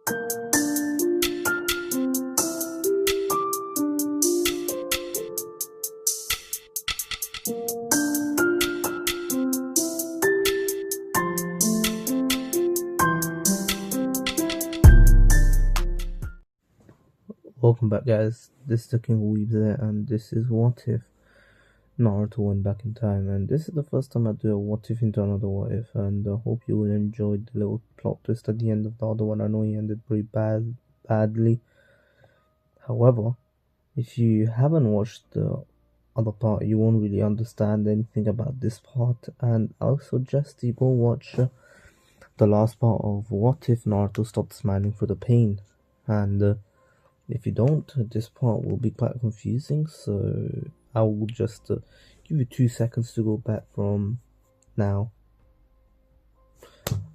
Welcome back, guys. This is the King who Weaves there, and this is What If Naruto went back in time. And this is the first time I do a What If into another What If, and I hope you will enjoy the little plot twist at the end of the other one. I know he ended pretty badly. However, if you haven't watched the other part, you won't really understand anything about this part, and I'll suggest you go watch the last part of What If Naruto stopped smiling for the pain. And if you don't, this part will be quite confusing, so I will just give you 2 seconds to go back from now.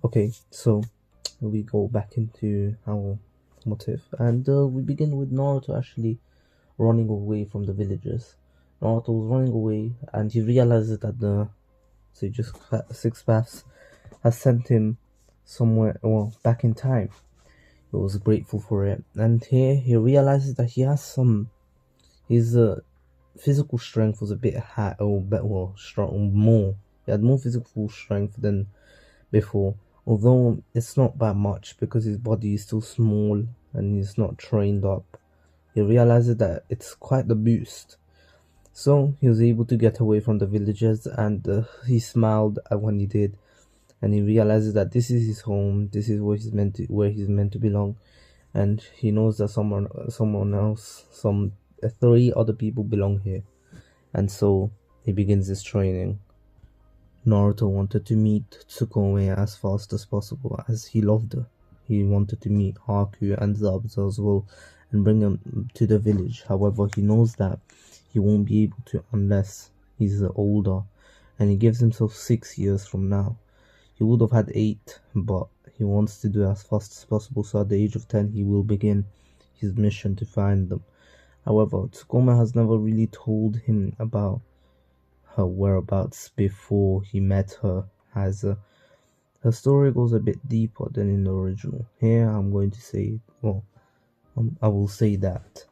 Okay, so we go back into our What If, and we begin with Naruto actually running away from the villagers. Naruto was running away, and he realizes that the Six Paths has sent him somewhere, well, back in time. He was grateful for it, and here he realizes that he has his physical strength was a bit high, more. He had more physical strength than before, although it's not by much because his body is still small and he's not trained up. He realizes that it's quite the boost, so he was able to get away from the villagers, and he smiled when he did. And he realizes that this is his home. This is where he's meant to belong, and he knows that someone else, three other people belong here, and so he begins his training. Naruto wanted to meet Tsukume as fast as possible, as he loved her. He wanted to meet Haku and Zabuza as well, and bring them to the village. However, he knows that he won't be able to unless he's older, and he gives himself 6 years from now. He would have had 8, but he wants to do as fast as possible, so at the age of 10 he will begin his mission to find them. However, Tsukoma has never really told him about her whereabouts before he met her, as her story goes a bit deeper than in the original. Here I'm going to say, I will say that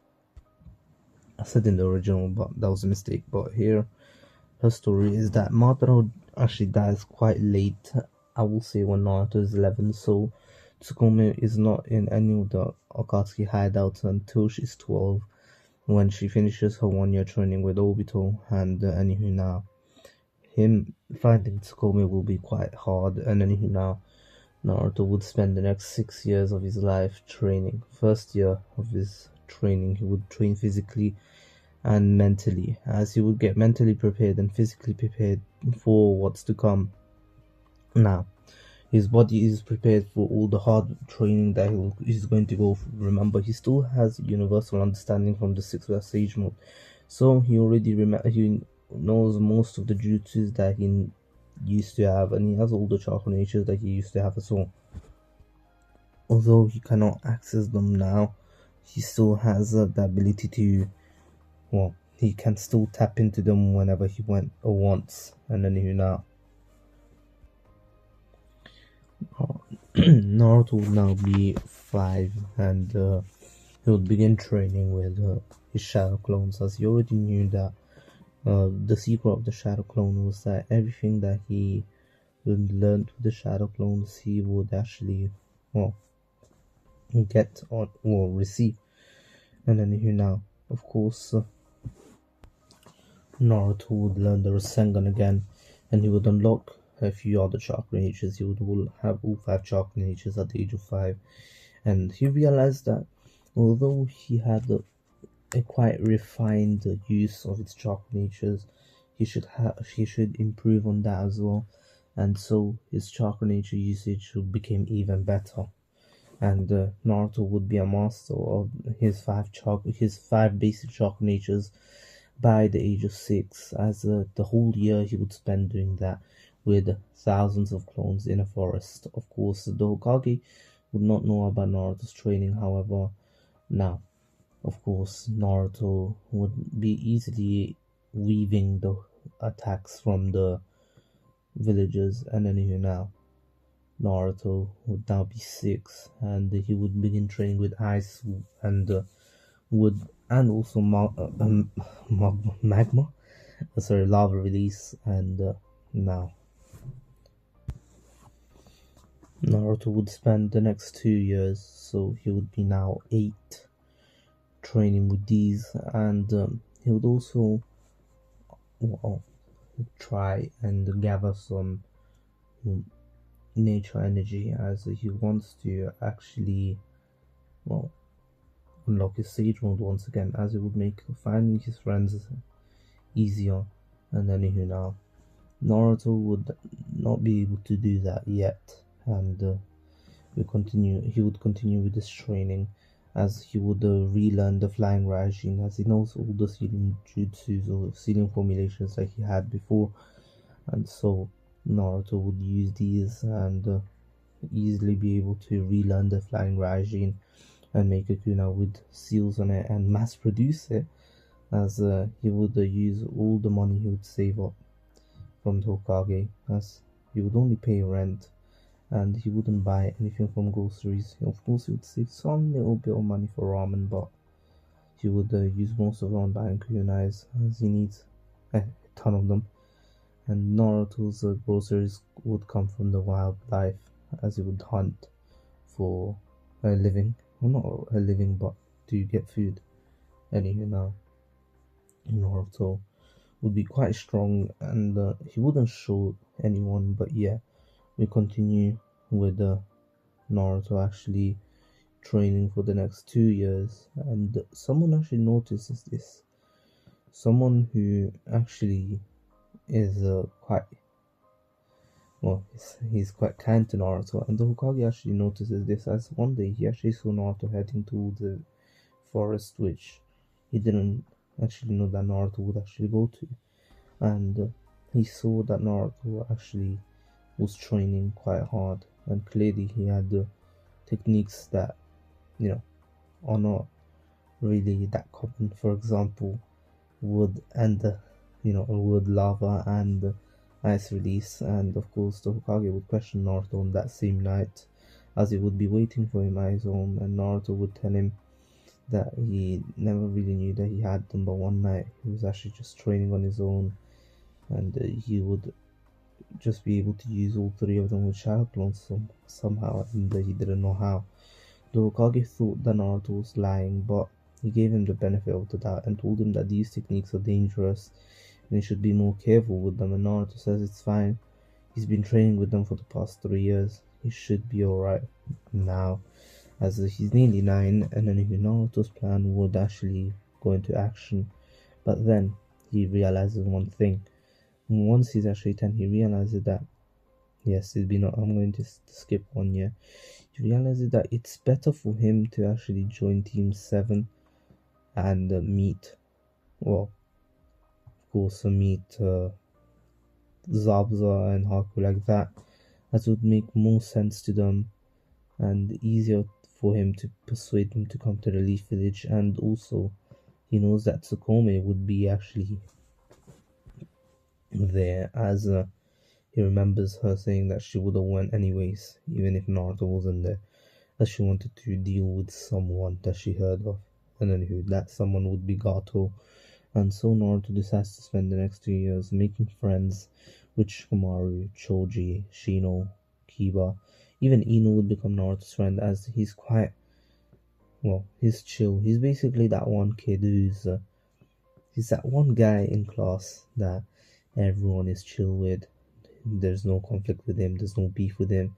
I said in the original, but that was a mistake. But here her story is that Madara actually dies quite late, I will say when Naruto is 11, so Tsukume is not in any of the Akatsuki hideouts until she's 12, when she finishes her 1-year training with Obito. And anywho now, him finding Tsukume will be quite hard, and anywho now, Naruto would spend the next 6 years of his life training. First year of his training, he would train physically and mentally, as he would get mentally prepared and physically prepared for what's to come. Now, his body is prepared for all the hard training that he's going to go through. Remember, he still has universal understanding from the 6th Sage mode, so he already he knows most of the jutsus that he used to have, and he has all the chakra natures that he used to have as well. Although he cannot access them now, he still has the ability to, he can still tap into them whenever he wants. And then now, Naruto will now be 5, and he would begin training with his shadow clones, as he already knew that the secret of the shadow clone was that everything that he learned with the shadow clones he would actually get or receive. And then now, of course, Naruto would learn the Rasengan again, and he would unlock a few other chakra natures. He would have all 5 chakra natures at the age of 5, and he realized that although he had a quite refined use of its chakra natures, he should improve on that as well, and so his chakra nature usage became even better. And Naruto would be a master of his 5 basic chakra natures by the age of 6, as the whole year he would spend doing that with thousands of clones in a forest. Of course, the Hokage would not know about Naruto's training. However, now, of course, Naruto would be easily weaving the attacks from the villagers. And anyway, now Naruto would now be 6, and he would begin training with ice and wood, and also magma, sorry, lava release. And now Naruto would spend the next 2 years, so he would be now 8, training with these, and he would also, well, try and gather some um, nature energy, as he wants to actually, well, unlock his sage mode once again, as it would make finding his friends easier. And anywho, now Naruto would not be able to do that yet, and he would continue with this training, as he would relearn the flying Raijin, as he knows all the sealing jutsus or sealing formulations that he had before. And so Naruto would use these and easily be able to relearn the flying Raijin and make a Kuna with seals on it and mass produce it, as he would use all the money he would save up from the Hokage, as he would only pay rent and he wouldn't buy anything from groceries. Of course, he would save some little bit of money for ramen, but he would use most of it on buying kunais, as he needs a ton of them. And Naruto's groceries would come from the wildlife, as he would hunt for a living. Well, not a living, but to get food. Anyway, now Naruto would be quite strong, and he wouldn't show anyone. But yeah, we continue with Naruto actually training for the next 2 years, and someone actually notices this. Someone who actually is quite, well, he's quite kind to Naruto, and the Hokage actually notices this, as one day he actually saw Naruto heading towards the forest, which he didn't actually know that Naruto would actually go to. And he saw that Naruto actually was training quite hard, and clearly he had the techniques that, you know, are not really that common. For example, wood and wood, lava, and ice release. And of course, the Hokage would question Naruto on that same night, as he would be waiting for him at his home, and Naruto would tell him that he never really knew that he had them, but one night he was actually just training on his own, and he would just be able to use all 3 of them with shadow clones somehow, and he didn't know how. The Hokage thought that Naruto was lying, but he gave him the benefit of the doubt and told him that these techniques are dangerous and he should be more careful with them. And Naruto says it's fine. He's been training with them for the past 3 years. He should be alright now, as he's nearly 9, and then Naruto's plan would actually go into action. But then he realizes one thing. Once he's actually 10, he realizes that, yes, I'm going to skip 1 year. He realizes that it's better for him to actually join Team 7 and meet, well, of course, meet Zabuza and Haku like that, as it would make more sense to them and easier for him to persuade them to come to the Leaf Village. And also, he knows that Tsukome would be actually there, as he remembers her saying that she would have went anyways, even if Naruto wasn't there, as she wanted to deal with someone that she heard of, and then who that someone would be Gato. And so Naruto decides to spend the next 2 years making friends with Shikamaru, Choji, Shino, Kiba. Even Ino would become Naruto's friend, as he's quite, well, he's chill. He's basically that one kid who's he's that one guy in class that everyone is chill with. There's no conflict with him, there's no beef with him.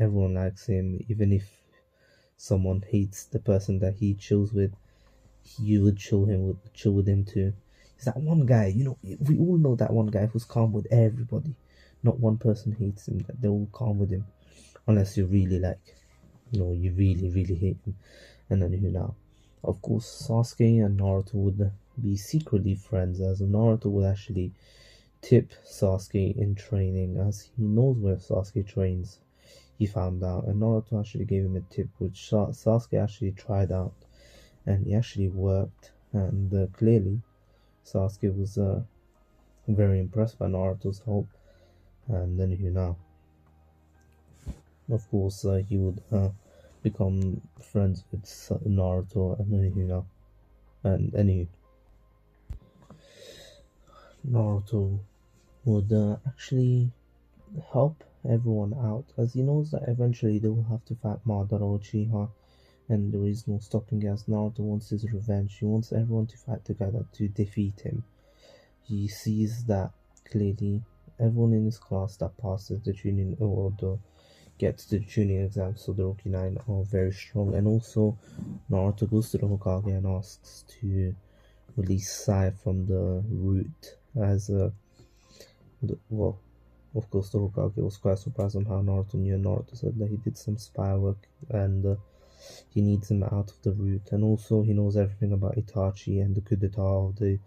Everyone likes him, even if someone hates the person that he chills with, you would chill with him too. He's that one guy, we all know that one guy who's calm with everybody. Not one person hates him, that they're all calm with him. Unless you really you really, really hate him. And then now, of course, Sasuke and Naruto would be secretly friends, as Naruto would actually tip Sasuke in training, as he knows where Sasuke trains. He found out, and Naruto actually gave him a tip, which Sasuke actually tried out, and it actually worked. And clearly, Sasuke was very impressed by Naruto's help. And then Of course, he would become friends with Naruto and any Naruto would actually help everyone out, as he knows that eventually they will have to fight Madara Uchiha, and there is no stopping as Naruto wants his revenge. He wants everyone to fight together to defeat him. He sees that clearly everyone in his class that passes the tuning or the gets to the tuning exam, so the Rookie Nine are very strong. And also, Naruto goes to the Hokage and asks to release Sai from the root as well. Of course, the Hokage was quite surprised on how Naruto knew. Naruto said that he did some spy work and he needs him out of the root. And also, he knows everything about Itachi and the coup d'etat of the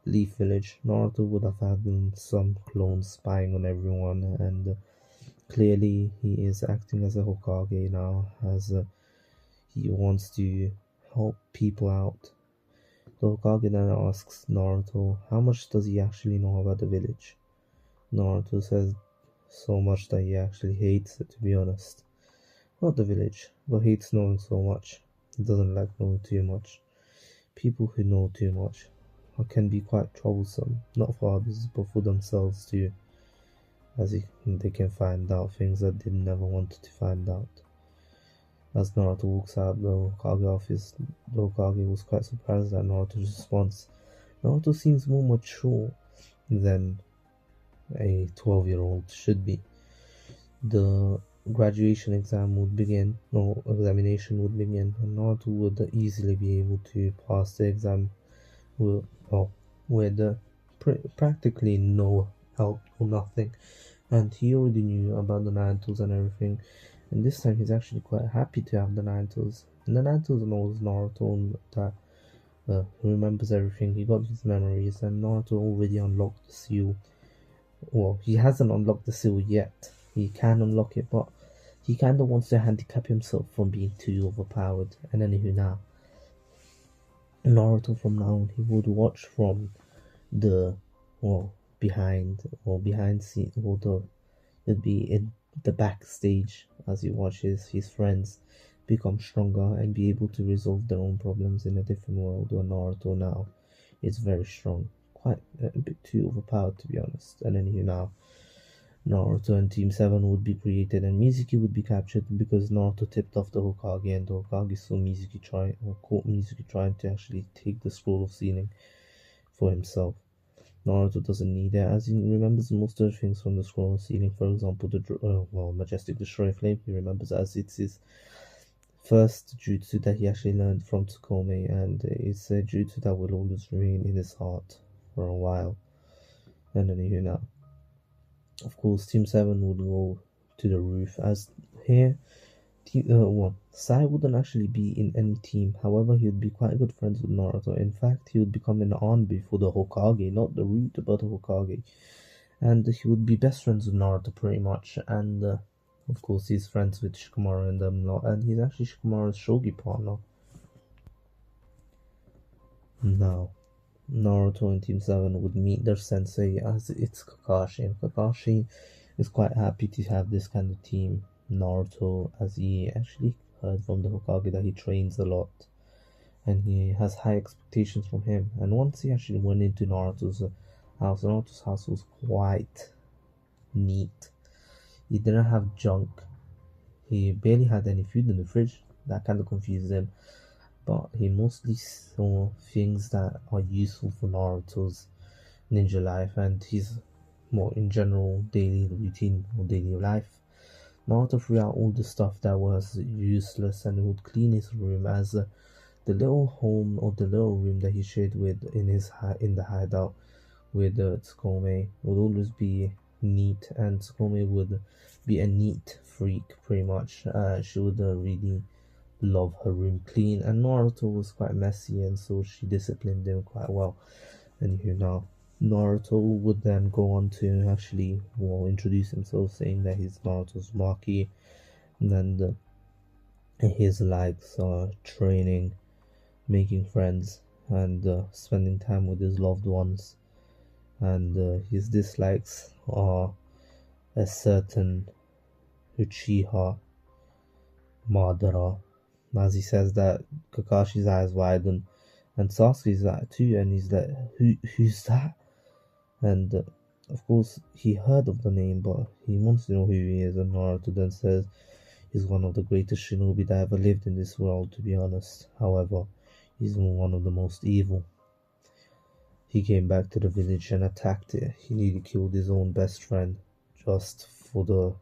Leaf Village. Naruto would have had some clones spying on everyone, and clearly he is acting as a Hokage now, as he wants to help people out. The Hokage then asks Naruto how much does he actually know about the village. Naruto says so much that he actually hates it, to be honest. Not the village, but hates knowing so much. He doesn't like knowing too much. People who know too much can be quite troublesome, not for others, but for themselves too, as they can find out things that they never wanted to find out. As Naruto walks out the Hokage office, the Hokage was quite surprised at Naruto's response. Naruto seems more mature than a 12-year-old should be. The graduation exam would begin, no examination would begin, and Naruto would easily be able to pass the exam with, well, with practically no help or nothing. And he already knew about the Narutos and everything, and this time he's actually quite happy to have the Narutos. And the Narutos knows Naruto and that he remembers everything, he got his memories, and Naruto already unlocked the seal. Well, he hasn't unlocked the seal yet. He can unlock it, but he kinda wants to handicap himself from being too overpowered. And anywho now, Naruto from now on, he would watch from the behind scene, or the it'd be in the backstage as he watches his friends become stronger and be able to resolve their own problems in a different world. Where Naruto now is very strong, quite a bit too overpowered to be honest. And then now Naruto and Team 7 would be created and Mizuki would be captured because Naruto tipped off the Hokage, and the Hokage saw Mizuki caught Mizuki trying to actually take the scroll of sealing for himself. Naruto doesn't need it, as he remembers most of the things from the scroll of sealing. For example, the Majestic Destroy Flame, he remembers as it's his first jutsu that he actually learned from Tsukome, and it's a jutsu that will always remain in his heart for a while. And then now, of course, Team 7 would go to the roof, as here Sai wouldn't actually be in any team. However, he would be quite good friends with Naruto. In fact, he would become an Anbi for the Hokage, not the root, but the Hokage. And he would be best friends with Naruto pretty much. And of course, he's friends with Shikamaru and them lot. And he's actually Shikamaru's shogi partner. Now, Naruto and Team 7 would meet their sensei, as it's Kakashi. And Kakashi is quite happy to have this kind of team. Naruto, as he actually heard from the Hokage that he trains a lot and he has high expectations from him. And once he actually went into Naruto's house was quite neat. He didn't have junk, he barely had any food in the fridge. That kind of confused him, but he mostly saw things that are useful for Naruto's ninja life and his more in general daily routine or daily life. Naruto threw out all the stuff that was useless and would clean his room, as the little home or the little room that he shared with in the hideout with Tsukome would always be neat, and Tsukome would be a neat freak pretty much. She would really love her room clean, and Naruto was quite messy, and so she disciplined him quite well. And here now, Naruto would then go on to actually introduce himself, saying that he's Naruto's Maki, and his likes are training, making friends, and spending time with his loved ones, and his dislikes are a certain Uchiha Madara, as he says that Kakashi's eyes widen and Sasuke's eye too, and he's like, who's that? And of course, he heard of the name, but he wants to know who he is. And Naruto then says he's one of the greatest shinobi that ever lived in this world, to be honest. However, he's one of the most evil. He came back to the village and attacked it. He nearly killed his own best friend just for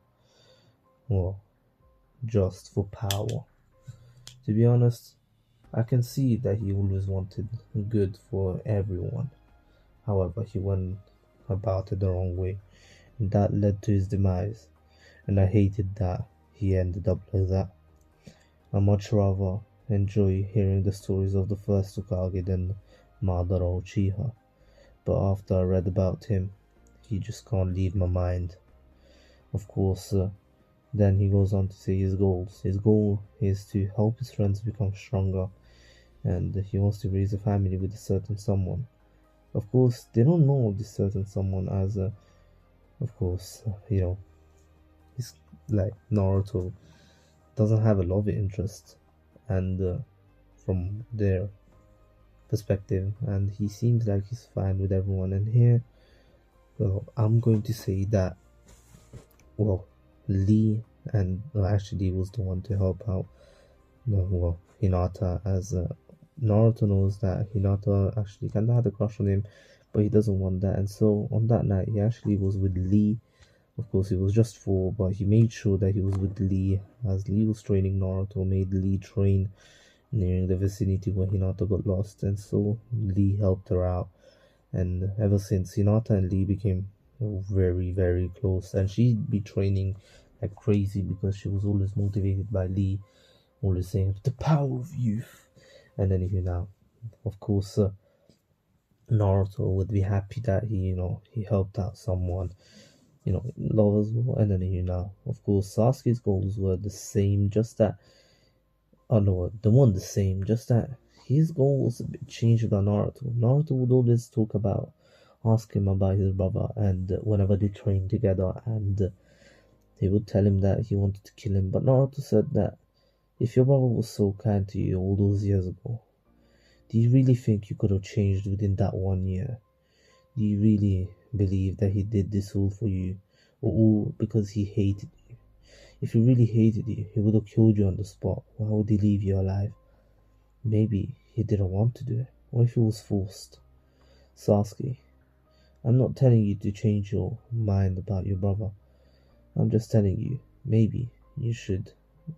well, just for power. To be honest, I can see that he always wanted good for everyone. However, he went about it the wrong way, and that led to his demise. And I hated that he ended up like that. I much rather enjoy hearing the stories of the first Hokage than Madara Uchiha. But after I read about him, he just can't leave my mind. Of course, then he goes on to say his goals. His goal is to help his friends become stronger, and he wants to raise a family with a certain someone. Of course, they don't know this certain someone as of course, he's like Naruto doesn't have a love interest, and from their perspective, and he seems like he's fine with everyone. And here, well, I'm going to say that, well, Lee and actually was the one to help out. Well, Hinata, as Naruto knows that Hinata actually kinda had a crush on him, but he doesn't want that. And so on that night, he actually was with Lee. Of course, it was just four, but he made sure that he was with Lee, as Lee was training Naruto, made Lee train nearing the vicinity where Hinata got lost, and so Lee helped her out. And ever since, Hinata and Lee became very, very close, and she'd be training like crazy because she was always motivated by Lee, always saying the power of youth. And then now, of course, Naruto would be happy that he helped out someone, in love as well. And then of course, Sasuke's goals were the same, just that, oh no, the one the same, just that his goal was a bit changed than Naruto. Naruto would always ask him about his brother, and whenever they trained together, and they would tell him that he wanted to kill him. But Naruto said that if your brother was so kind to you all those years ago, do you really think you could have changed within that 1 year? Do you really believe that he did this all for you, or all because he hated you? If he really hated you, he would have killed you on the spot. Why would he leave you alive? Maybe he didn't want to do it. What if he was forced? Sasuke, I'm not telling you to change your mind about your brother. I'm just telling you, maybe you should,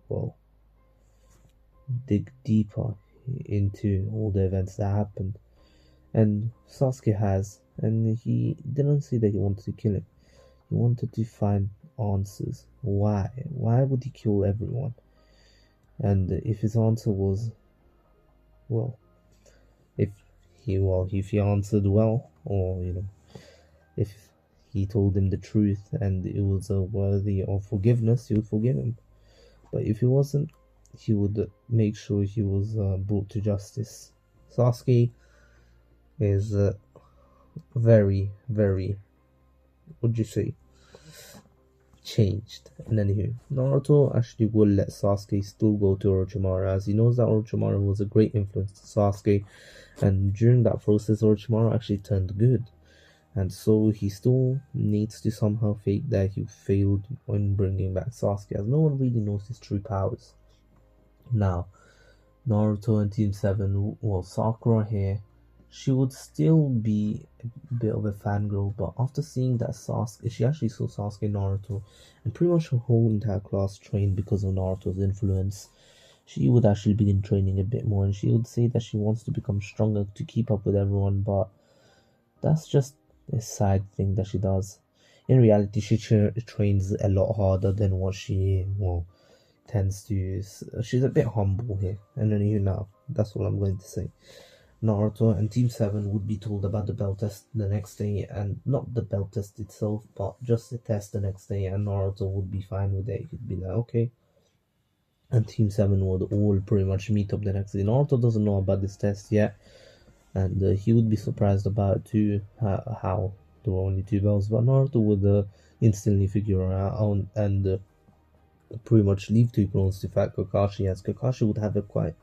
well, dig deeper into all the events that happened. And Sasuke has, and he didn't say that he wanted to kill him. He wanted to find answers. Why? Why would he kill everyone? And if his answer was, well, if he answered well, or if he told him the truth and it was worthy of forgiveness, he would forgive him. But if it wasn't, he would make sure he was brought to justice. Sasuke is very, very, what'd you say, changed. And anywho, Naruto actually will let Sasuke still go to Orochimaru, as he knows that Orochimaru was a great influence to Sasuke, and during that process Orochimaru actually turned good. And so he still needs to somehow fake that he failed when bringing back Sasuke, as no one really knows his true powers. Now, Naruto and Team 7, well, Sakura here, she would still be a bit of a fangirl, but after seeing that she actually saw Sasuke and Naruto, and pretty much her whole entire class trained because of Naruto's influence, she would actually begin training a bit more, and she would say that she wants to become stronger to keep up with everyone, but that's just a side thing that she does. In reality, she trains a lot harder than what she, tends to use. She's a bit humble here, and then that's what I'm going to say. Naruto and Team 7 would be told about the belt test the next day, and not the belt test itself, but just the test the next day, and Naruto would be fine with it. He'd be like, okay. And Team 7 would all pretty much meet up the next day. Naruto doesn't know about this test yet, and he would be surprised about too how there were only two belts, but Naruto would instantly figure it out, and pretty much leave two clones to fight Kakashi, as Kakashi would have a quite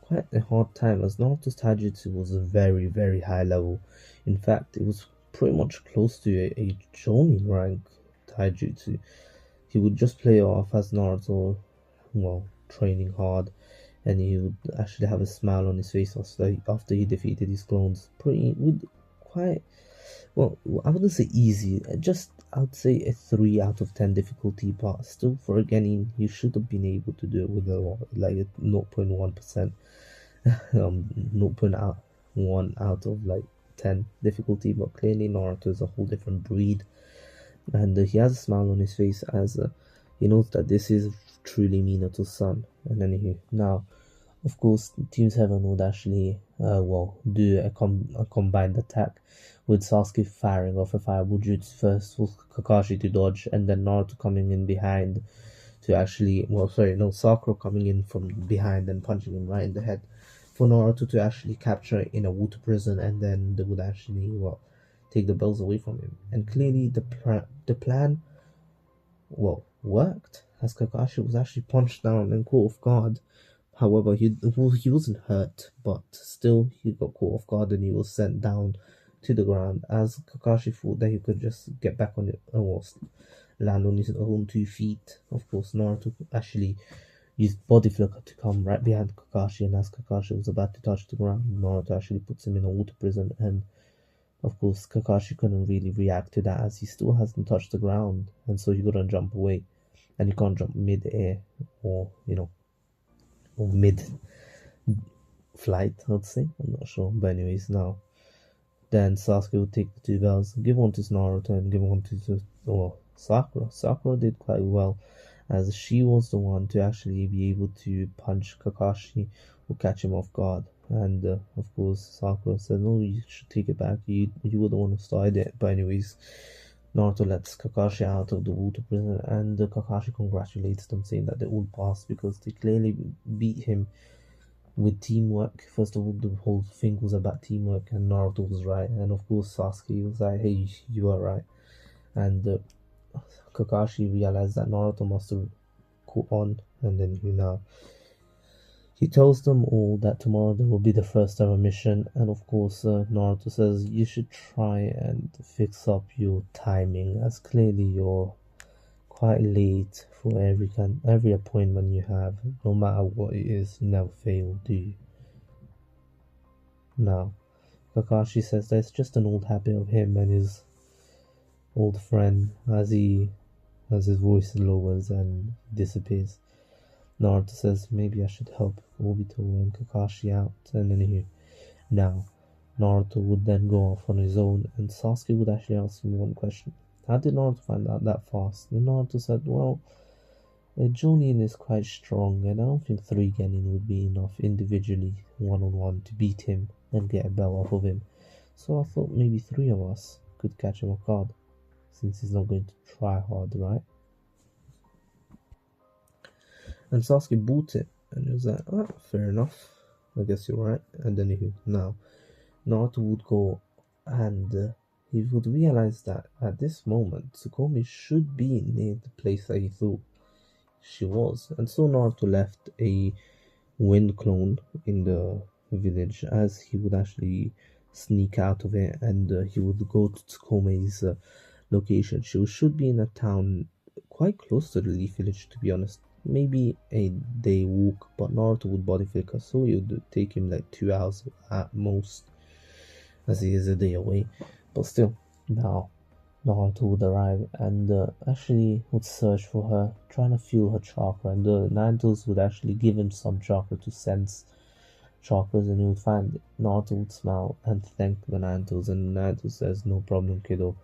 a hard time, as Naruto's taijutsu was a very high level. In fact, it was pretty much close to a Jonin rank taijutsu. He would just play off as Naruto, well, training hard, and he would actually have a smile on his face after he defeated his clones. Pretty with quite, well, I wouldn't say easy, just I'd say a 3 out of 10 difficulty, but still for a Genin, you should have been able to do it with like a 0.1%, 0.1 out of like 10 difficulty. But clearly Naruto is a whole different breed, and he has a smile on his face as he knows that this is truly Minato's son. And then now, of course, Team 7 would actually, do a combined attack with Sasuke firing off a fireball jutsu first for Kakashi to dodge, and then Naruto coming in behind to actually, well, sorry, no, Sakura coming in from behind and punching him right in the head for Naruto to actually capture in a water prison, and then they would actually, well, take the bells away from him. And clearly the plan, well, worked, as Kakashi was actually punched down and caught off guard. However, he wasn't hurt, but still he got caught off guard and he was sent down to the ground, as Kakashi thought that he could just get back on it and was land on his own 2 feet. Of course, Naruto actually used body flicker to come right behind Kakashi, and as Kakashi was about to touch the ground, Naruto actually puts him in a water prison. And of course, Kakashi couldn't really react to that, as he still hasn't touched the ground, and so he couldn't jump away, and he can't jump mid-air or or mid-flight, I'd say. I'm not sure, but anyways, now then Sasuke would take the 2 bells, give one to Naruto and give one to Sakura. Sakura did quite well, as she was the one to actually be able to punch Kakashi or catch him off guard. And of course, Sakura said, "No, you should take it back. You were the one who started it." But anyways, Naruto lets Kakashi out of the water prison, and Kakashi congratulates them, saying that they all passed because they clearly beat him with teamwork. First of all, the whole thing was about teamwork, and Naruto was right, and of course Sasuke was like, "Hey, you are right." And Kakashi realized that Naruto must have caught on, and then he tells them all that tomorrow there will be the first ever mission, and of course Naruto says you should try and fix up your timing, as clearly you're quite late for every appointment you have. No matter what it is, you never fail, do you? Now, Kakashi says that's just an old habit of him and his old friend, as his voice lowers and disappears. Naruto says maybe I should help Obito and Kakashi out, and then now Naruto would then go off on his own, and Sasuke would actually ask him one question. How did Naruto find out that fast? And Naruto said, well, Jonin is quite strong, and I don't think 3 Genin would be enough individually, one-on-one, to beat him and get a bell off of him. So I thought maybe 3 of us could catch him off guard, since he's not going to try hard, right? And Sasuke bought it, and he was like, oh, fair enough. I guess you're right. And then now Naruto would go, and he would realize that at this moment Tsukume should be near the place that he thought she was. And so Naruto left a wind clone in the village, as he would actually sneak out of it, and he would go to Tsukume's location. She should be in a town quite close to the Leaf Village, to be honest. Maybe a day walk, but Naruto would body flicker, so it would take him like 2 hours at most, as he is a day away. But still, now Naruto would arrive and actually would search for her, trying to feel her chakra, and the Naruto's would actually give him some chakra to sense chakras, and he would find it. Naruto would smile and thank the Naruto's, and Naruto says, "No problem, kiddo.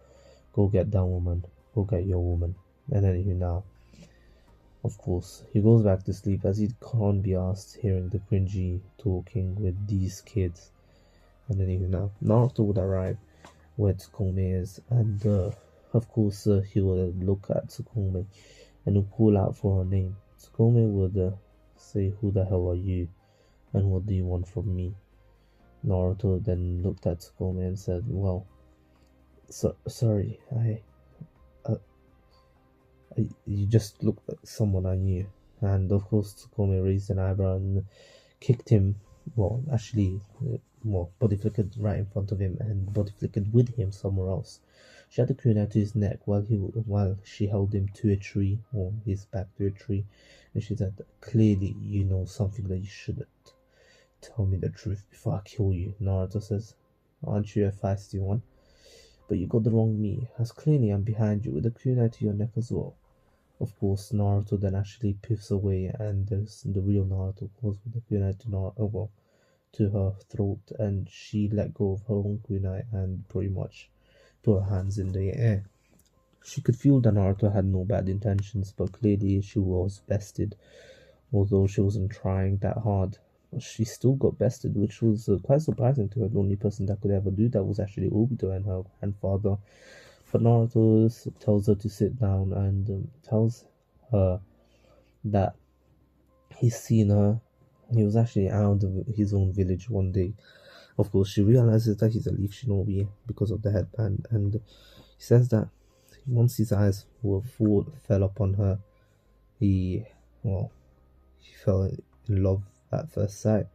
Go get that woman. Go get your woman." And then now, of course, he goes back to sleep, as he can't be asked hearing the cringy talking with these kids. And then now, Naruto would arrive where Tsukume is, and of course he would look at Tsukume and would call out for her name. Tsukume would say, "Who the hell are you, and what do you want from me?" Naruto then looked at Tsukume and said, "Well, sorry, You just look like someone I knew. And of course, Tsukome raised an eyebrow and kicked him. Well, actually, body flickered right in front of him and body flickered with him somewhere else. She had the kunai to his neck while she held him to a tree, or his back to a tree, and she said, "Clearly, you know something that you shouldn't. Tell me the truth before I kill you." Naruto says, "Aren't you a feisty one? But you got the wrong me, as clearly I'm behind you with a kunai to your neck as well." Of course, Naruto then actually piffs away, and there's the real Naruto goes with the kunai to to her throat, and she let go of her own kunai and pretty much put her hands in the air. She could feel that Naruto had no bad intentions, but clearly she was bested, although she wasn't trying that hard. She still got bested, which was quite surprising to her. The only person that could ever do that was actually Obito and her grandfather. But Naruto tells her to sit down and tells her that he's seen her. He was actually out of his own village one day. Of course, she realizes that he's a leaf shinobi because of the headband, and he says that once his eyes fell upon her, he well, he fell in love at first sight.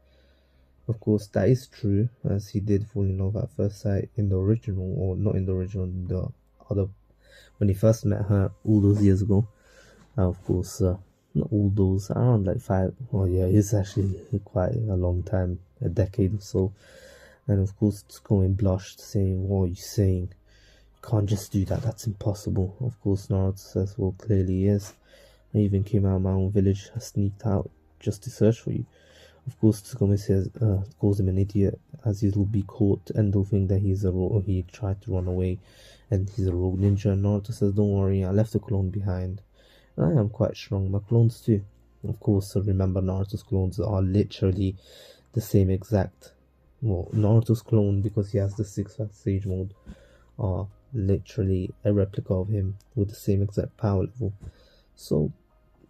Of course, that is true, as he did fall in love at first sight in the original, or not in the original, in the other, when he first met her all those years ago. Of course, not all those, around like five. Oh yeah, it's actually quite a long time, a decade or so. And of course, Tsukume blushed, saying, "What are you saying? You can't just do that, that's impossible." Of course, Naruto says, "Well, clearly he is. I even came out of my own village, sneaked out just to search for you." Of course, Tsukume says, calls him an idiot, as he'll be caught and they'll think that he tried to run away and he's a rogue ninja. And Naruto says, "Don't worry, I left a clone behind. And I am quite strong, my clones too." Of course, remember Naruto's clones are literally the same exact. Well, Naruto's clone, because he has the 6th stage mode, are literally a replica of him with the same exact power level. So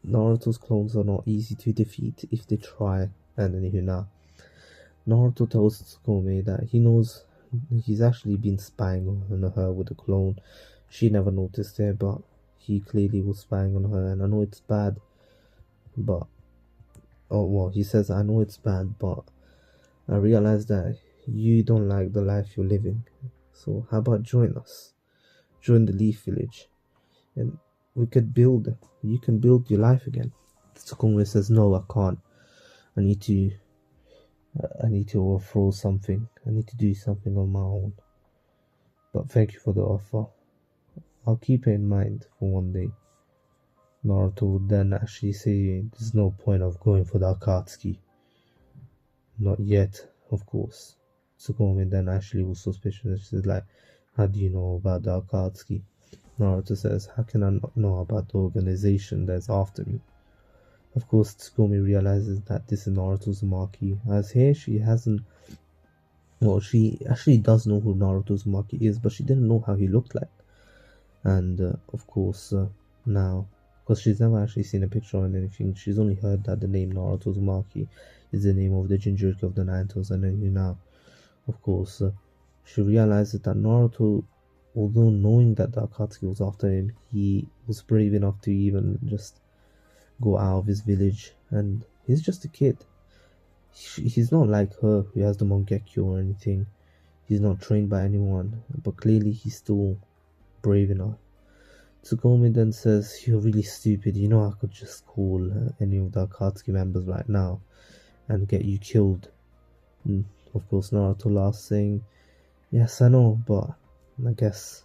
Naruto's clones are not easy to defeat if they try. And anywho, now Naruto tells Tsukume that he knows he's actually been spying on her with a clone. She never noticed it, but he clearly was spying on her, and I know it's bad, but he says, "I know it's bad, but I realize that you don't like the life you're living. So how about join us? Join the Leaf Village, and you can build your life again." Tsukume says, "No, I can't. I need to overthrow something. I need to do something on my own. But thank you for the offer. I'll keep it in mind for one day." Naruto would then actually say, "There's no point of going for the Akatsuki." "Not yet, of course." Tsukume then actually was suspicious. She says, like, "How do you know about the Akatsuki?" Naruto says, "How can I not know about the organization that's after me?" Of course, Tsukume realizes that this is Naruto's Uzumaki, as here she hasn't. Well, she actually does know who Naruto's Uzumaki is, but she didn't know how he looked like. And of course, now, because she's never actually seen a picture or anything, she's only heard that the name Naruto Uzumaki is the name of the Jinchuriki of the Nine Tails, and then now, of course, she realizes that Naruto, although knowing that the Akatsuki was after him, he was brave enough to even just go out of his village, and he's just a kid. He's not like her who has the Mangekyo or anything. He's not trained by anyone, but clearly he's still brave enough. Tsukume then says, "You're really stupid. You know I could just call any of the Akatsuki members right now and get you killed." And of course, Naruto laughs, saying, "Yes, I know, but I guess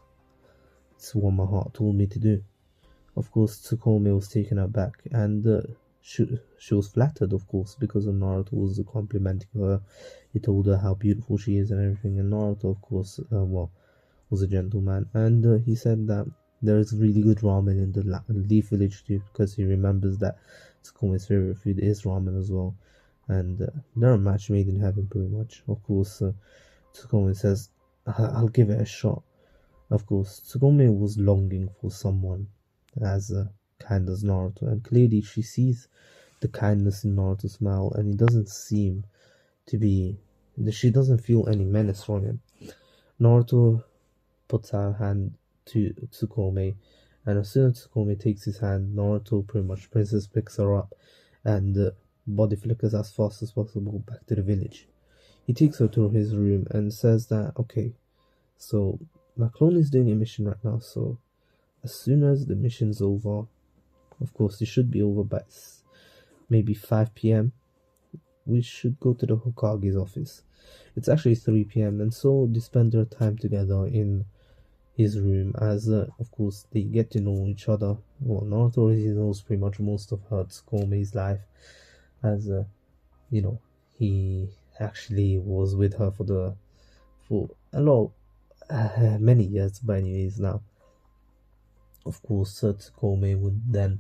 it's what my heart told me to do." Of course, Tsukume was taken aback, and she was flattered, of course, because Naruto was complimenting her. He told her how beautiful she is and everything, and Naruto, of course, was a gentleman, and he said that there is really good ramen in the Leaf Village too, because he remembers that Tsukume's favorite food is ramen as well, and they're a match made in heaven, pretty much. Of course, Tsukume says, "I'll give it a shot." Of course, Tsukume was longing for someone as kind as Naruto, and clearly she sees the kindness in Naruto's smile, and he doesn't seem to be. She doesn't feel any menace from him. Naruto puts out a hand to Tsukume And as soon as Tsukome takes his hand, Naruto pretty much Princess picks her up and body flickers as fast as possible back to the village. He takes her to his room and says that, okay, so my clone is doing a mission right now, so as soon as the mission's over, of course it should be over by maybe 5 p.m., we should go to the Hokage's office. It's actually 3 p.m. and so they spend their time together in his room as of course they get to know each other. Well, Naruto already knows pretty much most of her Tsukume's life as you know, he actually was with her for a lot many years, but anyways now of course Tsukome would then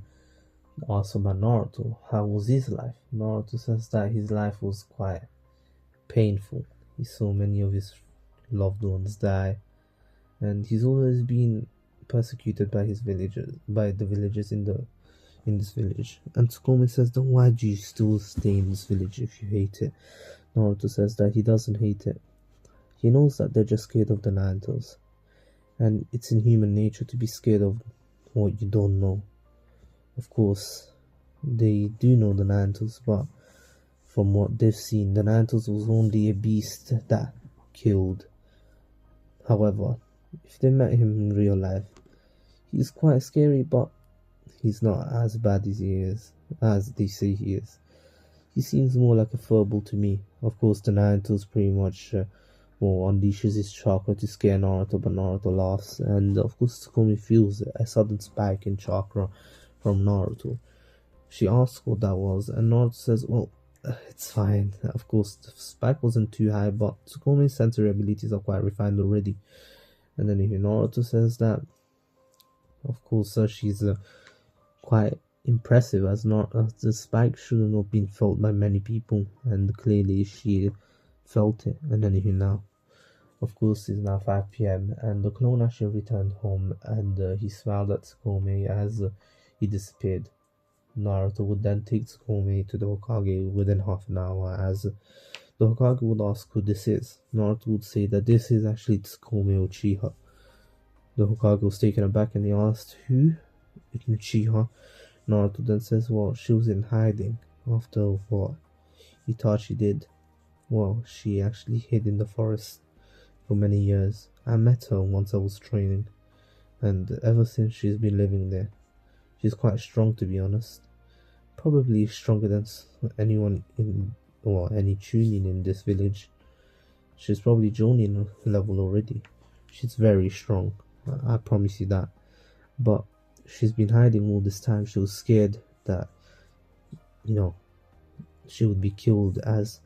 ask about Naruto. How was his life? Naruto says that his life was quite painful. He saw many of his loved ones die, and he's always been persecuted by the villagers in this village. And Tsukome says, then why do you still stay in this village if you hate it? Naruto says that he doesn't hate it. He knows that they're just scared of the Narutos, and it's in human nature to be scared of what you don't know. Of course, they do know the Narutos, but from what they've seen, the Narutos was only a beast that killed. However, if they met him in real life, he's quite scary, but he's not as bad as they say he is. He seems more like a furball to me. Of course, the Naruto's pretty much unleashes his chakra to scare Naruto, but Naruto laughs, and of course Tsukome feels a sudden spike in chakra from Naruto. She asks what that was, and Naruto says, well, it's fine. Of course, the spike wasn't too high, but Tsukume's sensory abilities are quite refined already. And then Naruto says that, of course, she's quite impressive as the spike shouldn't have been felt by many people, and clearly she felt it. And then now, of course, it's now 5 p.m. and the clone actually returned home, and he smiled at Tsukome as he disappeared. Naruto would then take Tsukome to the Hokage within half an hour, as the Hokage would ask who this is. Naruto would say that this is actually Tsukome Uchiha. The Hokage was taken aback and he asked, who? Uchiha. Naruto then says, well, she was in hiding after what Itachi did. Well, she actually hid in the forest for many years. I met her once I was training, and ever since she's been living there. She's quite strong, to be honest. Probably stronger than anyone any Chunin in this village. She's probably Jonin level already. She's very strong, I promise you that. But she's been hiding all this time. She was scared that, she would be killed, as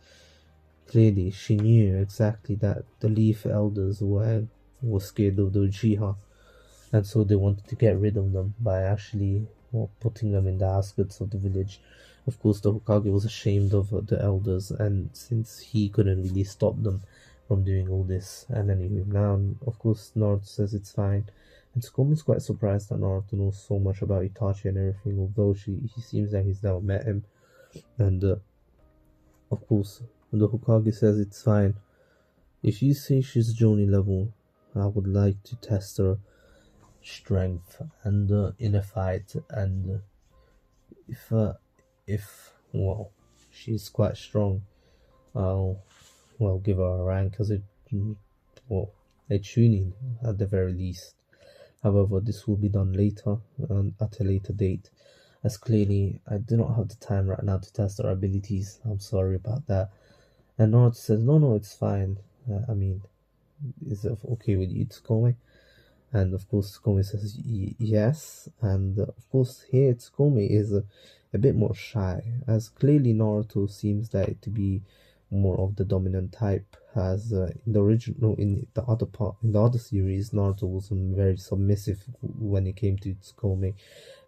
clearly she knew exactly that the Leaf Elders were scared of the Uchiha, and so they wanted to get rid of them by actually putting them in the outskirts of the village. Of course, the Hokage was ashamed of the elders, and since he couldn't really stop them from doing all this, and anyway, now of course Naruto says it's fine, and Tsukume is quite surprised that Naruto knows so much about Itachi and everything, although he seems like he's never met him, and of course the Hokage says it's fine. If you say she's Jonin level, I would like to test her strength and in a fight, and if she's quite strong, I'll give her a rank as a Chunin at the very least. However, this will be done later, at a later date, as clearly I do not have the time right now to test her abilities. I'm sorry about that. And Naruto says, no, it's fine. I mean, is it okay with you, Tsukome? And of course Tsukome says yes, and of course here Tsukome is a bit more shy, as clearly Naruto seems like to be more of the dominant type, as in the other series Naruto was very submissive when it came to Tsukome,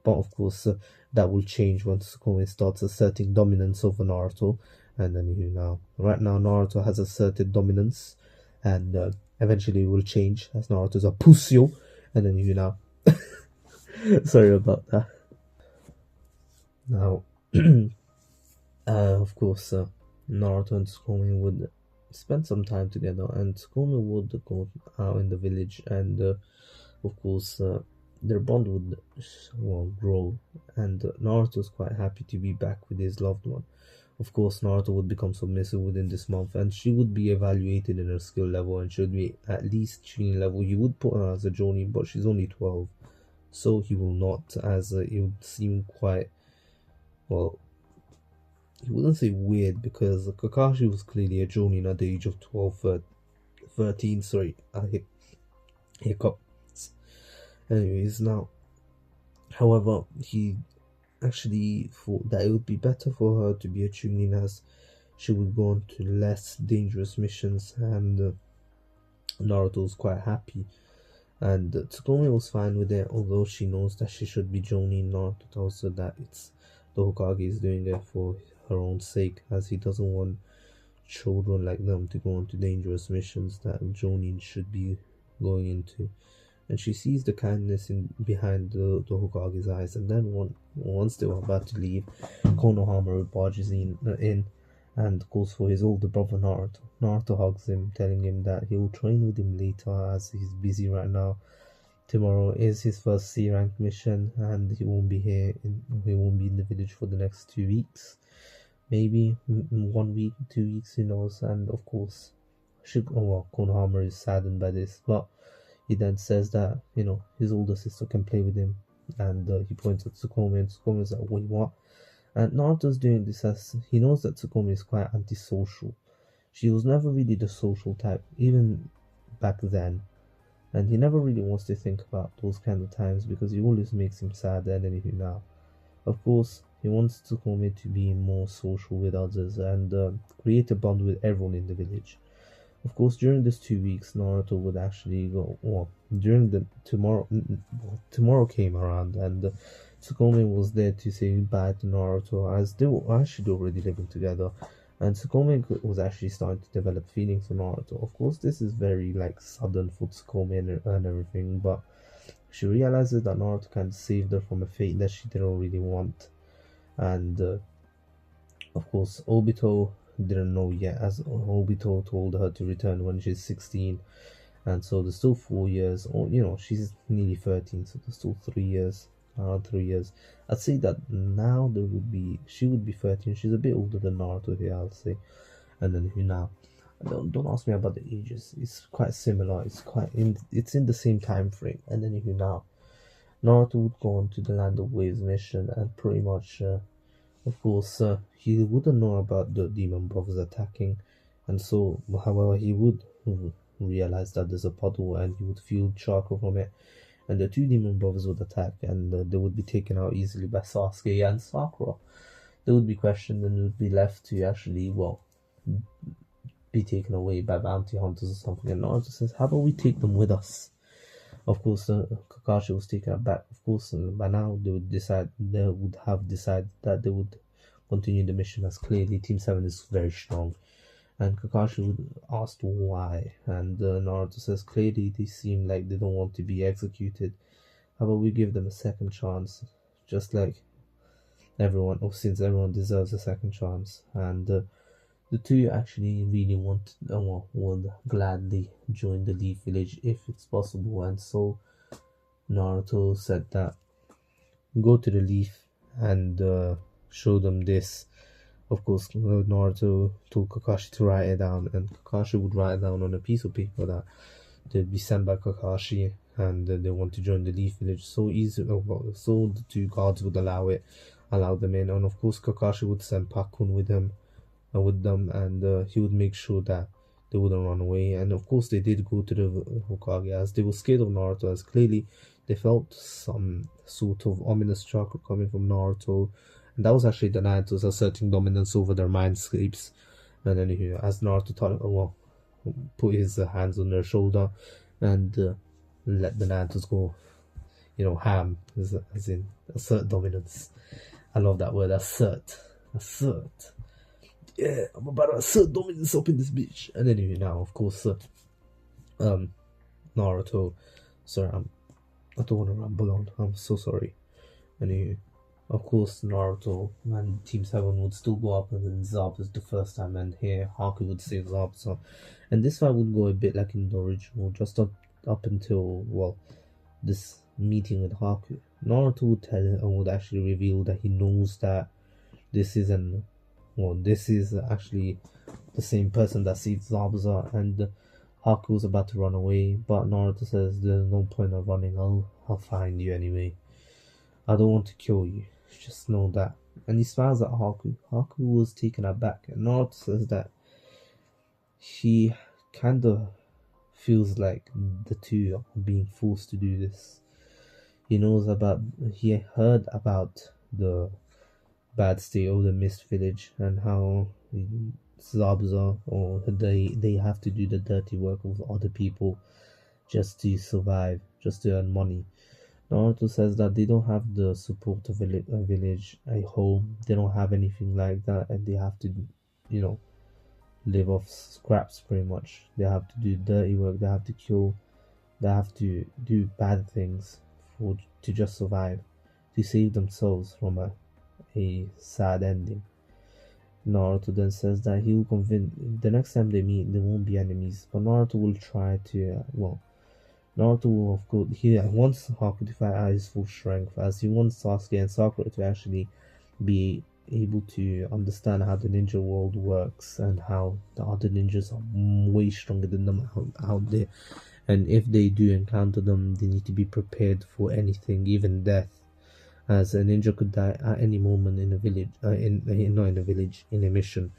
but of course that will change once Tsukome starts asserting dominance over Naruto. And then right now Naruto has asserted dominance, and eventually it will change as Naruto's a Pusyo, and then sorry about that. Now, of course, Naruto and Tsukome would spend some time together, and Tsukome would go out in the village, and of course, their bond would grow, and Naruto's quite happy to be back with his loved one. Of course, Naruto would become submissive within this month, and she would be evaluated in her skill level and should be at least Chunin level. He would put her as a Jonin, but she's only 12, so he will not, as it would seem quite, well, he wouldn't say weird, because Kakashi was clearly a Jonin at the age of 12, 13, sorry, I hiccup. Anyways, now, however, he actually thought that it would be better for her to be a Chunin, as she would go on to less dangerous missions, and Naruto was quite happy. And Tsukome was fine with it, although she knows that she should be Jonin. Naruto tells her that it's the Hokage is doing it for her own sake, as he doesn't want children like them to go on to dangerous missions that Jonin should be going into. And she sees the kindness in behind the Hokage's eyes, and then once they were about to leave, Konohamaru barges in and calls for his older brother Naruto. Naruto hugs him, telling him that he will train with him later as he's busy right now. Tomorrow is his first C rank mission, and he won't be he won't be in the village for the next 2 weeks, maybe 1 week, 2 weeks, who knows. And of course, Konohamaru is saddened by this, but he then says that, his older sister can play with him, and he points at Tsukome, and Tsukome's like, wait, what? And Naruto's doing this as he knows that Tsukome is quite antisocial. She was never really the social type, even back then, and he never really wants to think about those kind of times because it always makes him sad and anything now. Of course, he wants Tsukome to be more social with others and create a bond with everyone in the village. Of course, during these 2 weeks, Naruto would actually go. Well, during the tomorrow came around, and Tsukome was there to say goodbye to Naruto, as they were actually already living together, and Tsukome was actually starting to develop feelings for Naruto. Of course, this is very sudden for Tsukome and everything, but she realizes that Naruto kind of saved her from a fate that she didn't really want, and of course, Obito didn't know yet, as Obito told her to return when she's 16, and so there's still 4 years, or she's nearly 13, so there's still 3 years, around 3 years. I'd say that now she would be 13. She's a bit older than Naruto here, I'll say. And then now, don't ask me about the ages. It's quite similar. It's in the same time frame. And then now, Naruto would go on to the Land of Waves mission, and pretty much. Of course, he wouldn't know about the demon brothers attacking, and so, however, he would realize that there's a puddle, and he would feel chakra from it, and the 2 demon brothers would attack, and they would be taken out easily by Sasuke and Sakura. They would be questioned and would be left to actually, be taken away by bounty hunters or something. And Naruto says, "How about we take them with us?" Of course, Kakashi was taken aback. Of course, by now they would have decided that they would continue the mission, as clearly Team 7 is very strong. And Kakashi would ask why, and Naruto says clearly they seem like they don't want to be executed. How about we give them a second chance, just like everyone, since everyone deserves a second chance. And the 2 actually really would gladly join the Leaf Village if it's possible, and so Naruto said that go to the Leaf and show them this. Of course, Naruto told Kakashi to write it down, and Kakashi would write it down on a piece of paper that they'd be sent by Kakashi, and they want to join the Leaf Village. So easy, so the 2 guards would allow them in, and of course Kakashi would send Pakun with them, and he would make sure that they wouldn't run away. And of course they did go to the Hokage, as they were scared of Naruto, as clearly they felt some sort of ominous chakra coming from Naruto, and that was actually the Naruto's asserting dominance over their mindscapes. And then as Naruto put his hands on their shoulder and let the Naruto's go ham, as in assert dominance. I love that word, assert. Yeah, I'm about to assert dominance up in this bitch. And then now, of course, Naruto. Sorry, I don't want to ramble on. I'm so sorry. Anyway, of course, Naruto and Team 7 would still go up, and then Zab is the first time, and here Haku would save Zab. So, and this fight would go a bit like in the original, just up until this meeting with Haku, Naruto would tell and would actually reveal that he knows that this isn't well, this is actually the same person that saved Zabuza, and Haku was about to run away, but Naruto says there's no point of running, I'll find you anyway. I don't want to kill you, just know that. And he smiles at Haku. Haku was taken aback, and Naruto says that he kinda feels like the two are being forced to do this. He heard about the bad state of the Mist Village and how Zabuza or they have to do the dirty work of other people just to survive, just to earn money. Naruto says that they don't have the support of a village, a home. They don't have anything like that, and they have to, you know, live off scraps pretty much. They have to do dirty work. They have to kill. They have to do bad things to just survive, to save themselves from a sad ending. Naruto then says that he will convince the next time they meet, they won't be enemies, but Naruto will try to Naruto will of course he wants Haku to fight at his full strength, as he wants Sasuke and Sakura to actually be able to understand how the ninja world works and how the other ninjas are way stronger than them out there. And if they do encounter them, they need to be prepared for anything, even death, as a ninja could die at any moment in a village, not in a village, in a mission.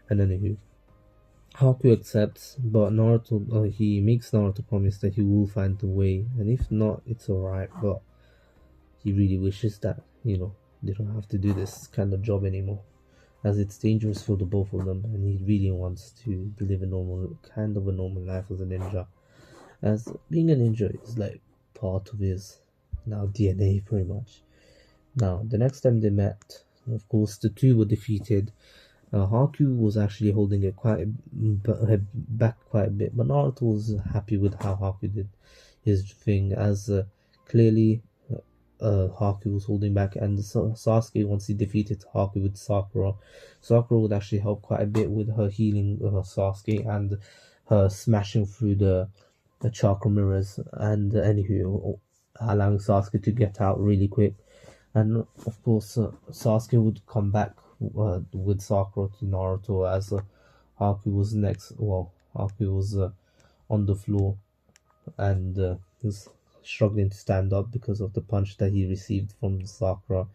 And anywho, Haku accepts, but Naruto, he makes Naruto promise that he will find the way, and if not, it's alright. But he really wishes that they don't have to do this kind of job anymore, as it's dangerous for the both of them, and he really wants to live a normal life as a ninja, as being a ninja is like part of his now DNA pretty much. Now, the next time they met, of course, the two were defeated. Haku was actually holding it back quite a bit, but Naruto was happy with how Haku did his thing, as clearly Haku was holding back, and Sasuke, once he defeated Haku with Sakura would actually help quite a bit with her healing Sasuke and her smashing through the chakra mirrors, and anywho, allowing Sasuke to get out really quick. And of course, Sasuke would come back with Sakura to Naruto, as Haku was next. Well, Haku was on the floor, and he was struggling to stand up because of the punch that he received from Sakura.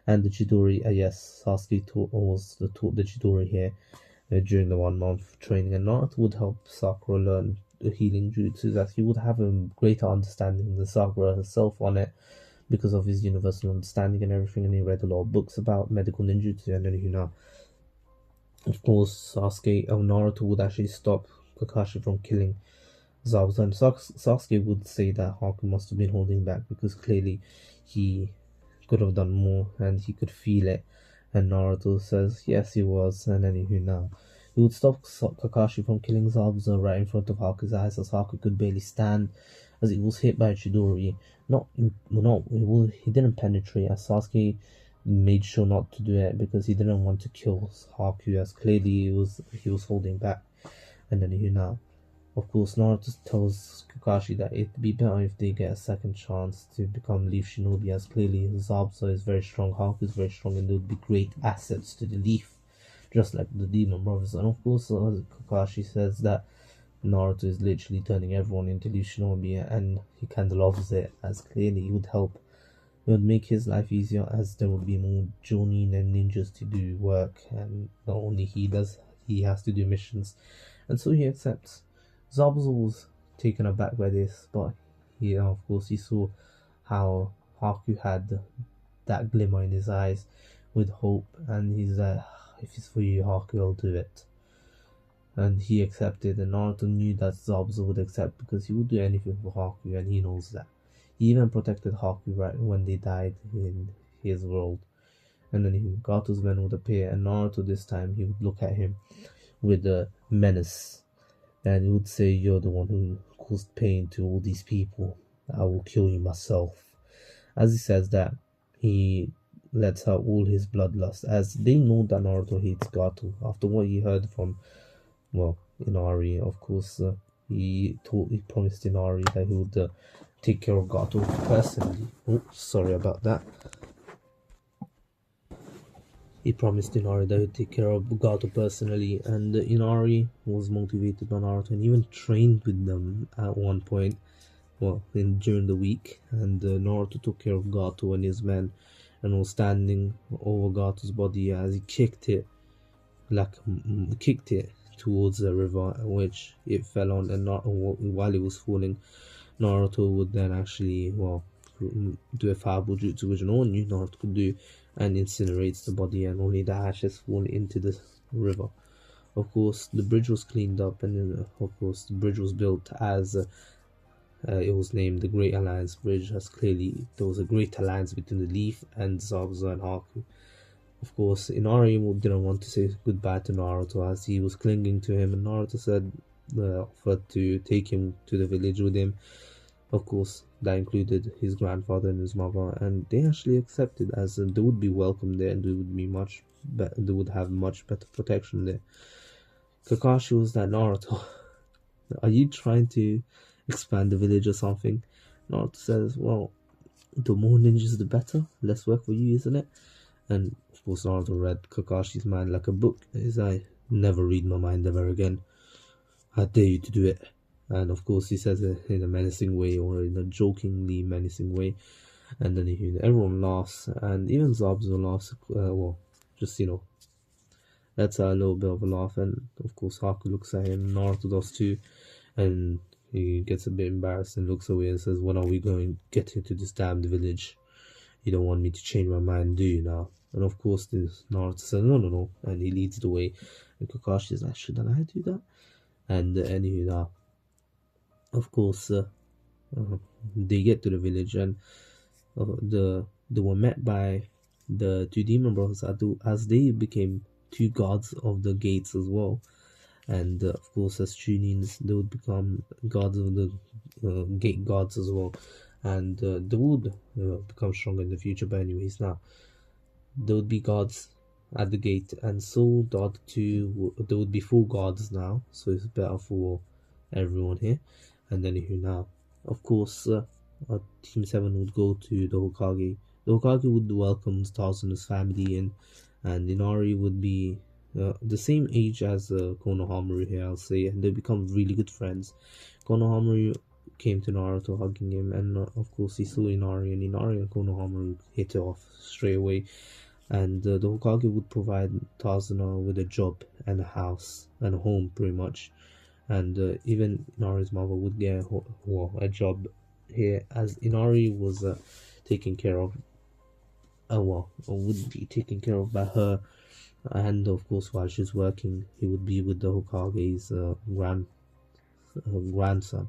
And the Chidori, yes, Sasuke taught the Chidori here during the 1 month training, and Naruto would help Sakura learn the healing jutsu, that he would have a greater understanding than Sakura herself on it, because of his universal understanding and everything, and he read a lot of books about medical ninjutsu. And then of course, Naruto would actually stop Kakashi from killing Zabuza, and Sasuke would say that Haku must have been holding back, because clearly he could have done more and he could feel it. And Naruto says yes, he was. And then he would stop Kakashi from killing Zabuza right in front of Haku's eyes, as Haku could barely stand, as he was hit by a Chidori. He didn't penetrate, as Sasuke made sure not to do it, because he didn't want to kill Haku, as clearly he was holding back. And then of course, Naruto tells Kakashi that it'd be better if they get a second chance to become Leaf Shinobi, as clearly Zabuza is very strong, Haku is very strong, and they would be great assets to the Leaf, just like the Demon Brothers. And of course, Kakashi says that Naruto is literally turning everyone into Leaf Shinobi, and he kinda loves it, as clearly it would help. It would make his life easier, as there would be more Jonin and ninjas to do work, and not only he has to do missions. And so he accepts. Zabuza was taken aback by this, but of course he saw how Haku had that glimmer in his eyes with hope, and he's like, if it's for you, Haku, I'll do it. And he accepted, and Naruto knew that Zabuza would accept, because he would do anything for Haku, and he knows that. He even protected Haku right when they died in his world. And then Gato's men would appear, and Naruto this time, he would look at him with a menace, and he would say, you're the one who caused pain to all these people. I will kill you myself. As he says that, he lets out all his bloodlust, as they know that Naruto hates Gato. After what he heard from Inari, of course, he promised Inari that he would take care of Gato personally. Oh, sorry about that. He promised Inari that he'd take care of Gato personally, and Inari was motivated by Naruto and even trained with them at one point. Well, during the week, and Naruto took care of Gato and his men, and was standing over Gato's body as he kicked it, towards the river, which it fell on, and while it was falling, Naruto would then actually, do a fireball jutsu, which no one knew Naruto could do, and incinerates the body, and only the ashes fall into the river. Of course, the bridge was cleaned up, and of course, the bridge was built as it was named the Great Alliance Bridge, as clearly there was a great alliance between the Leaf and Zabuza and Haku. Of course, Inari didn't want to say goodbye to Naruto as he was clinging to him, and Naruto offered to take him to the village with him. Of course, that included his grandfather and his mother, and they actually accepted, as they would be welcome there, and they would have much better protection there. Kakashi was that Naruto. Are you trying to expand the village or something? Naruto says, well, the more ninjas the better, less work for you, isn't it? And of course Naruto read Kakashi's mind like a book. His eye, never read my mind ever again. I dare you to do it. And of course he says it in a menacing way, or in a jokingly menacing way. And then everyone laughs, and even Zabuza laughs. That's a little bit of a laugh. And of course Haku looks at him, Naruto does too, and he gets a bit embarrassed and looks away and says, when are we going to get into this damned village? You don't want me to change my mind, do you now? And of course Naruto says, no, and he leads the way, and Kakashi is like, shouldn't I do that? And of course they get to the village, and they were met by the two demon brothers as they became two gods of the gates as well. And of course, as Chunins, they would become gods of the gate gods as well, and they would become stronger in the future. But anyways, now there would be gods at the gate, and so the other two, there would be 4 gods now, so it's better for everyone here. And then now, of course, Team 7 would go to the Hokage. The Hokage would welcome Tazuna's family in, and Inari would be the same age as Konohamaru here, I'll say, and they become really good friends. Konohamaru came to Naruto hugging him, and of course he saw Inari, and Konohamaru hit it off straight away. And the Hokage would provide Tazuna with a job and a house and a home, pretty much. And even Inari's mother would get a job here, as Inari was taken care of. Would be taken care of by her. And of course, while she's working, he would be with the Hokage's grandson.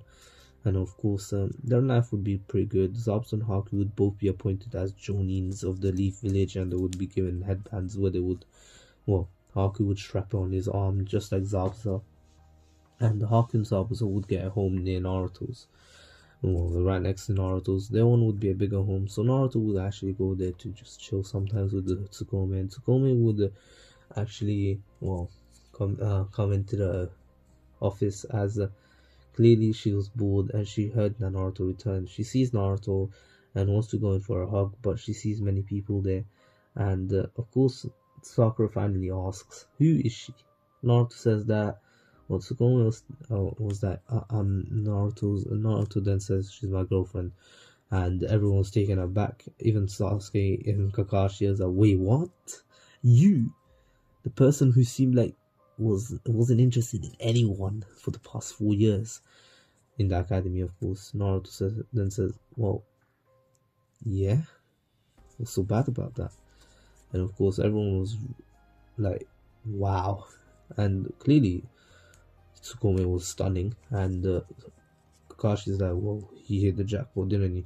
And of course, their life would be pretty good. Zabuza and Haku would both be appointed as Jonins of the Leaf Village, and they would be given headbands where they would, Haku would strap on his arm just like Zabuza. And Haku and Zabuza would get a home near Naruto's. Right next to Naruto's. Their one would be a bigger home, so Naruto would actually go there to just chill sometimes with the Tsukome, and Tsukome would actually come into the office as clearly she was bored, and she heard that Naruto returned. She sees Naruto and wants to go in for a hug, but she sees many people there, and of course Sakura finally asks, who is she? Naruto says that Tsukome was that Naruto then says she's my girlfriend, and everyone's taken aback. Even Sasuke and Kakashi is like, wait, what? You, the person who seemed like wasn't interested in anyone for the past 4 years in the academy, of course. Naruto says, well, yeah, what's so bad about that? And of course everyone was like, wow. And clearly Tsukome was stunning, and Kakashi's like, well, he hit the jackpot, didn't he?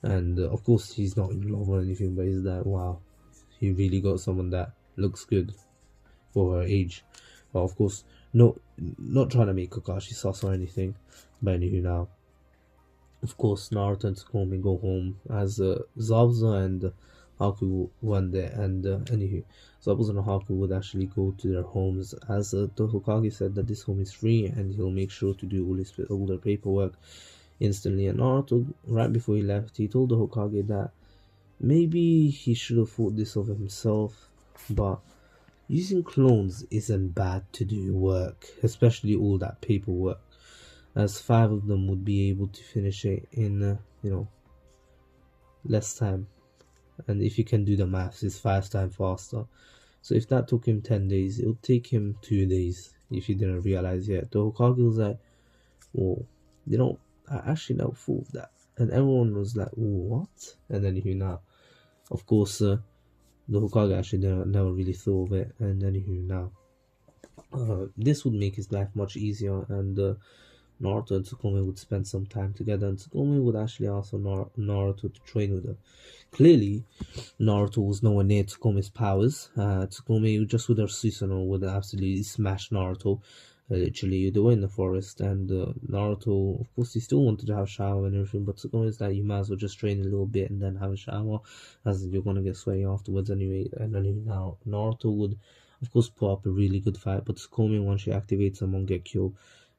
And of course he's not in love or anything, but he's like, wow, he really got someone that looks good for her age. But of course, no, not trying to make Kakashi sus or anything. But anywho, now, of course, Naruto and Tsukome go home as Zabuza and Haku went there, and anywho, Zabuza and Haku would actually go to their homes, as the Hokage said that this home is free and he'll make sure to do all their paperwork. instantly. And Naruto, right before he left, he told the Hokage that maybe he should have thought this of himself, but using clones isn't bad to do work, especially all that paperwork, as 5 of them would be able to finish it in, less time. And if you can do the maths, it's 5 times faster. So if that took him 10 days, it would take him 2 days if he didn't realize yet. The Hokage was like, whoa, I actually never thought of that. And everyone was like, what? And then now, of course, the Hokage actually never really thought of it. And then now, this would make his life much easier, and Naruto and Tsukume would spend some time together, and Tsukume would actually ask for Naruto to train with her. Clearly, Naruto was nowhere near Tsukume's powers. Tsukume, just with her Susanoo, would absolutely smash Naruto. Literally, they were in the forest, and Naruto, of course, he still wanted to have a shower and everything, but Tsukume is like, you might as well just train a little bit and then have a shower, as you're gonna get sweaty afterwards anyway. And then now, Naruto would, of course, put up a really good fight, but Tsukume, once she activates him, won't get killed.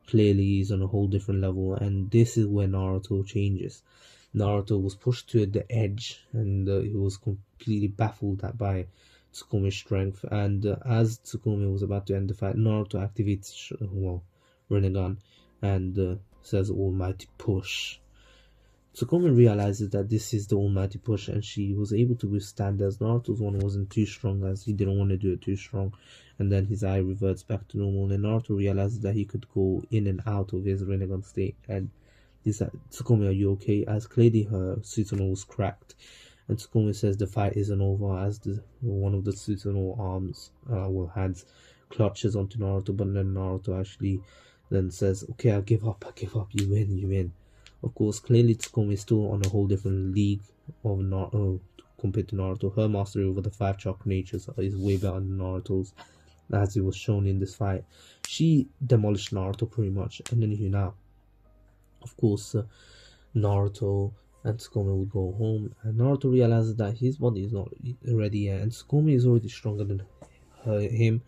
Clearly, he's on a whole different level, and this is where Naruto changes. Naruto was pushed to the edge, and he was completely baffled by Tsukume's strength. And as Tsukume was about to end the fight, Naruto activates Rinnegan and says Almighty Push. Tsukume realizes that this is the Almighty Push, and she was able to withstand, as Naruto's one wasn't too strong, as he didn't want to do it too strong. And then his eye reverts back to normal, and Naruto realizes that he could go in and out of his Rinnegan state. And he's like, Tsukume, are you okay? As clearly her Susanoo was cracked. And Tsukume says the fight isn't over, as one of the Susanoo arms, hands, clutches onto Naruto, but then Naruto actually then says, okay, I give up, you win. Of course, clearly Tsukume is still on a whole different league of Naruto compared to Naruto. Her mastery over the 5 chakra natures is way better than Naruto's, as it was shown in this fight. She demolished Naruto pretty much, and then now, of course, Naruto and Tsukume would go home, and Naruto realizes that his body is not ready yet, and Tsukume is already stronger than him.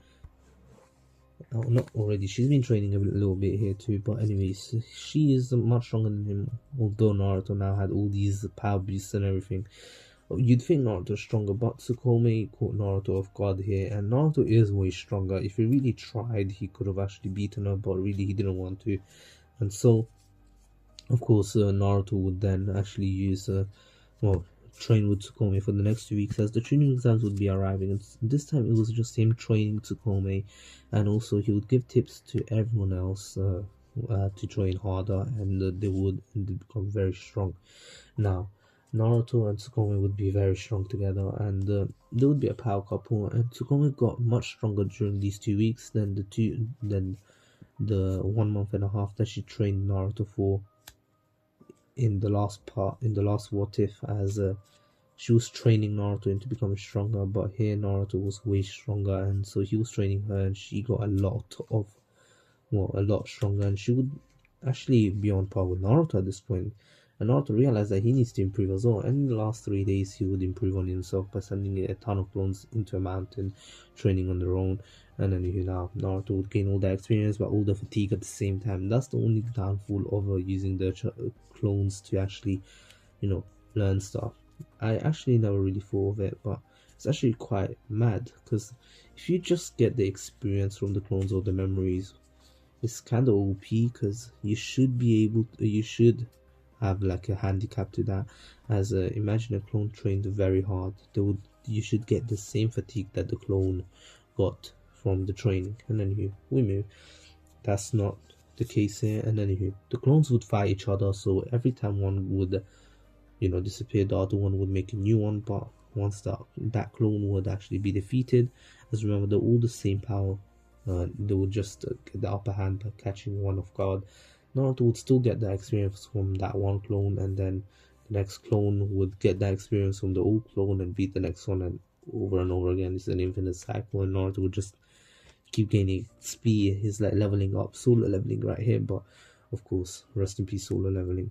Oh, not already, she's been training a little bit here too, but anyways, she is much stronger than him, although Naruto now had all these power beasts and everything. You'd think Naruto's stronger, but Tsukume caught Naruto off guard here, and Naruto is way stronger. If he really tried, he could have actually beaten her, but really he didn't want to. And so, of course, Naruto would then actually use train with Tsukume for the next 2 weeks, as the training exams would be arriving, and this time it was just him training Tsukume, and also he would give tips to everyone else to train harder, and they would become very strong. Now, Naruto and Tsukume would be very strong together, and they would be a power couple, and Tsukume got much stronger during these 2 weeks than the 1 month and a half that she trained Naruto for in the last What If, as she was training Naruto into becoming stronger, but here Naruto was way stronger, and so he was training her, and she got a lot stronger, and she would actually be on par with Naruto at this point. And Naruto realized that he needs to improve as well, and in the last 3 days he would improve on himself by sending a ton of clones into a mountain, training on their own. And then Naruto would gain all that experience but all the fatigue at the same time. That's the only downfall of using the clones to actually learn stuff. I actually never really thought of it, but it's actually quite mad, because if you just get the experience from the clones or the memories, it's kind of OP, because you should have like a handicap to that, as imagine a clone trained very hard, you should get the same fatigue that the clone got from the training. And then we move. That's not the case here. And then the clones would fight each other, so every time one would disappear, the other one would make a new one. But once that clone would actually be defeated, as remember, they're all the same power, they would just get the upper hand by catching one off guard. Naruto would still get that experience from that one clone, and then the next clone would get that experience from the old clone and beat the next one, and over again. It's an infinite cycle, and Naruto would just keep gaining speed. He's like leveling up, solo leveling right here, but of course, rest in peace, solo leveling.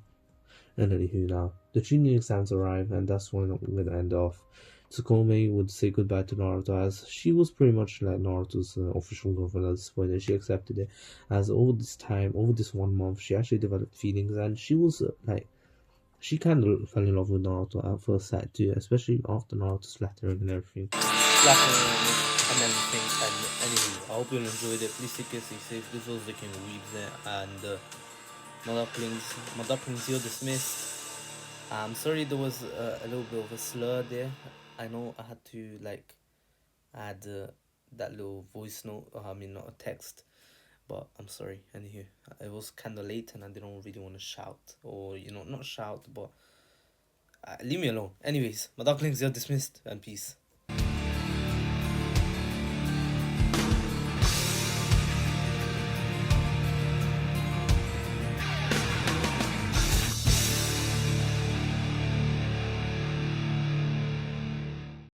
And anywho, now the training exams arrive, and that's when I'm going to end off. Tsukome would say goodbye to Naruto as she was pretty much like Naruto's official girlfriend at this point, and she accepted it. As over this time, over this 1 month, she actually developed feelings, and she was like she kind of fell in love with Naruto at first sight too, especially after Naruto's flattering and everything. And everything. And anyway, I hope you enjoyed it. Please take care, stay safe. This was Viking Weaves there, and my ducklings, you're dismissed. I'm sorry there was a little bit of a slur there. I know I had to like add that little voice note. I mean, not a text, but I'm sorry. Anywho, it was kind of late, and I didn't really want to shout, or not shout, but leave me alone. Anyways, my ducklings, you're dismissed, and peace.